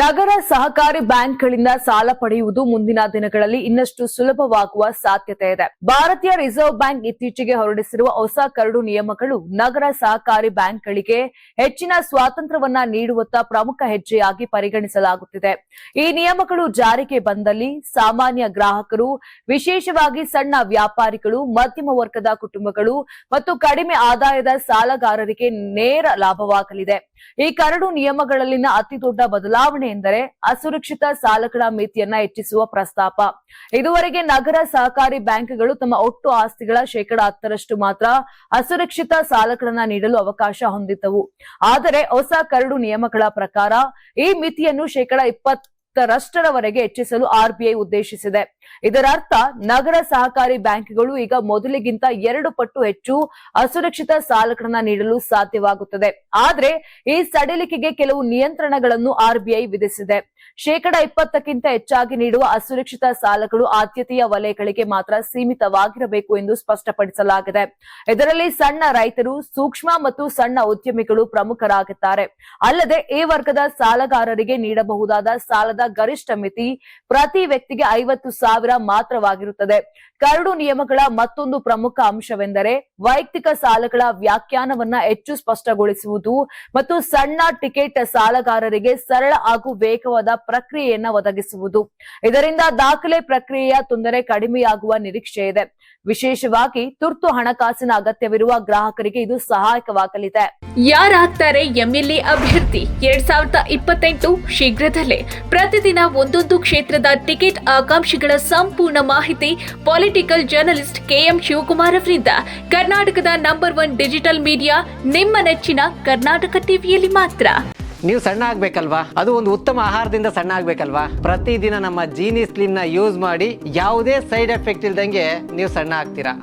ನಗರ ಸಹಕಾರಿ ಬ್ಯಾಂಕ್ಗಳಿಂದ ಸಾಲ ಪಡೆಯುವುದು ಮುಂದಿನ ದಿನಗಳಲ್ಲಿ ಇನ್ನಷ್ಟು ಸುಲಭವಾಗುವ ಸಾಧ್ಯತೆ ಇದೆ. ಭಾರತೀಯ ರಿಸರ್ವ್ ಬ್ಯಾಂಕ್ ಇತ್ತೀಚೆಗೆ ಹೊರಡಿಸಿರುವ ಹೊಸ ಕರಡು ನಿಯಮಗಳು ನಗರ ಸಹಕಾರಿ ಬ್ಯಾಂಕ್ಗಳಿಗೆ ಹೆಚ್ಚಿನ ಸ್ವಾತಂತ್ರ್ಯವನ್ನ ನೀಡುವತ್ತ ಪ್ರಮುಖ ಹೆಜ್ಜೆಯಾಗಿ ಪರಿಗಣಿಸಲಾಗುತ್ತಿದೆ. ಈ ನಿಯಮಗಳು ಜಾರಿಗೆ ಬಂದಲ್ಲಿ ಸಾಮಾನ್ಯ ಗ್ರಾಹಕರು, ವಿಶೇಷವಾಗಿ ಸಣ್ಣ ವ್ಯಾಪಾರಿಗಳು, ಮಧ್ಯಮ ವರ್ಗದ ಕುಟುಂಬಗಳು ಮತ್ತು ಕಡಿಮೆ ಆದಾಯದ ಸಾಲಗಾರರಿಗೆ ನೇರ ಲಾಭವಾಗಲಿದೆ. ಈ ಕರಡು ನಿಯಮಗಳಲ್ಲಿನ ಅತಿದೊಡ್ಡ ಬದಲಾವಣೆ ಎಂದರೆ ಅಸುರಕ್ಷಿತ ಸಾಲಗಳ ಮಿತಿಯನ್ನ ಹೆಚ್ಚಿಸುವ ಪ್ರಸ್ತಾಪ. ಇದುವರೆಗೆ ನಗರ ಸಹಕಾರಿ ಬ್ಯಾಂಕ್ಗಳು ತಮ್ಮ ಒಟ್ಟು ಆಸ್ತಿಗಳ 10% ಮಾತ್ರ ಅಸುರಕ್ಷಿತ ಸಾಲಗಳನ್ನ ನೀಡಲು ಅವಕಾಶ ಹೊಂದಿದ್ದವು. ಆದರೆ ಹೊಸ ಕರಡು ನಿಯಮಗಳ ಪ್ರಕಾರ ಈ ಮಿತಿಯನ್ನು 20% ಹೆಚ್ಚಿಸಲು ಆರ್ಬಿಐ ಉದ್ದೇಶಿಸಿದೆ. ಇದರರ್ಥ ನಗರ ಸಹಕಾರಿ ಬ್ಯಾಂಕ್ಗಳು ಈಗ ಮೊದಲಿಗಿಂತ 2 ಪಟ್ಟು ಹೆಚ್ಚು ಅಸುರಕ್ಷಿತ ಸಾಲಗಳನ್ನ ನೀಡಲು ಸಾಧ್ಯವಾಗುತ್ತದೆ. ಆದರೆ ಈ ಸಡಿಲಿಕೆಗೆ ಕೆಲವು ನಿಯಂತ್ರಣಗಳನ್ನು ಆರ್ಬಿಐ ವಿಧಿಸಿದೆ. 20% ಹೆಚ್ಚಾಗಿ ನೀಡುವ ಅಸುರಕ್ಷಿತ ಸಾಲಗಳು ಆದ್ಯತೆಯ ವಲಯಗಳಿಗೆ ಮಾತ್ರ ಸೀಮಿತವಾಗಿರಬೇಕು ಎಂದು ಸ್ಪಷ್ಟಪಡಿಸಲಾಗಿದೆ. ಇದರಲ್ಲಿ ಸಣ್ಣ ರೈತರು, ಸೂಕ್ಷ್ಮ ಮತ್ತು ಸಣ್ಣ ಉದ್ಯಮಿಗಳು ಪ್ರಮುಖರಾಗುತ್ತಾರೆ. ಅಲ್ಲದೆ ಈ ವರ್ಗದ ಸಾಲಗಾರರಿಗೆ ನೀಡಬಹುದಾದ ಸಾಲದ ಗರಿಷ್ಠ ಮಿತಿ ಪ್ರತಿ ವ್ಯಕ್ತಿಗೆ 50,000 ಮಾತ್ರವಾಗಿರುತ್ತದೆ. ಕರಡು ನಿಯಮಗಳ ಮತ್ತೊಂದು ಪ್ರಮುಖ ಅಂಶವೆಂದರೆ ವೈಯಕ್ತಿಕ ಸಾಲಗಳ ವ್ಯಾಖ್ಯಾನವನ್ನ ಹೆಚ್ಚು ಸ್ಪಷ್ಟಗೊಳಿಸುವುದು ಮತ್ತು ಸಣ್ಣ ಟಿಕೆಟ್ ಸಾಲಗಾರರಿಗೆ ಸರಳ ಹಾಗೂ ವೇಗವಾದ ಪ್ರಕ್ರಿಯೆಯನ್ನ ಒದಗಿಸುವುದು. ಇದರಿಂದ ದಾಖಲೆ ಪ್ರಕ್ರಿಯೆಯ ತೊಂದರೆ ಕಡಿಮೆಯಾಗುವ ನಿರೀಕ್ಷೆ ಇದೆ. ವಿಶೇಷವಾಗಿ ತುರ್ತು ಹಣಕಾಸಿನ ಅಗತ್ಯವಿರುವ ಗ್ರಾಹಕರಿಗೆ ಇದು ಸಹಾಯಕವಾಗಲಿದೆ. ಯಾರಾಗ್ತಾರೆ ಎಂಎಲ್ಎ ಅಭ್ಯರ್ಥಿ 2028 ಶೀಘ್ರದಲ್ಲೇ. ಪ್ರತಿದಿನ ಒಂದೊಂದು ಕ್ಷೇತ್ರದ ಟಿಕೆಟ್ ಆಕಾಂಕ್ಷಿಗಳ ಸಂಪೂರ್ಣ ಮಾಹಿತಿ ಪೊಲಿಟಿಕಲ್ ಜರ್ನಲಿಸ್ಟ್ ಕೆಎಂ ಶಿವಕುಮಾರ್ ಅವರಿಂದ. ಕರ್ನಾಟಕದ ನಂಬರ್ 1 ಡಿಜಿಟಲ್ ಮೀಡಿಯಾ ನಿಮ್ಮ ನೆಚ್ಚಿನ ಕರ್ನಾಟಕ ಟಿವಿಯಲ್ಲಿ ಮಾತ್ರ. ನೀವು ಸಣ್ಣ ಆಗ್ಬೇಕಲ್ವಾ? ಅದು ಒಂದು ಉತ್ತಮ ಆಹಾರದಿಂದ ಸಣ್ಣ ಆಗ್ಬೇಕಲ್ವಾ? ಪ್ರತಿದಿನ ನಮ್ಮ ಜೀನಿ ಸ್ಲಿಮ್ ನ ಯೂಸ್ ಮಾಡಿ ಯಾವುದೇ ಸೈಡ್ ಎಫೆಕ್ಟ್ ಇಲ್ದಂಗೆ ನೀವು ಸಣ್ಣ ಆಗ್ತೀರಾ.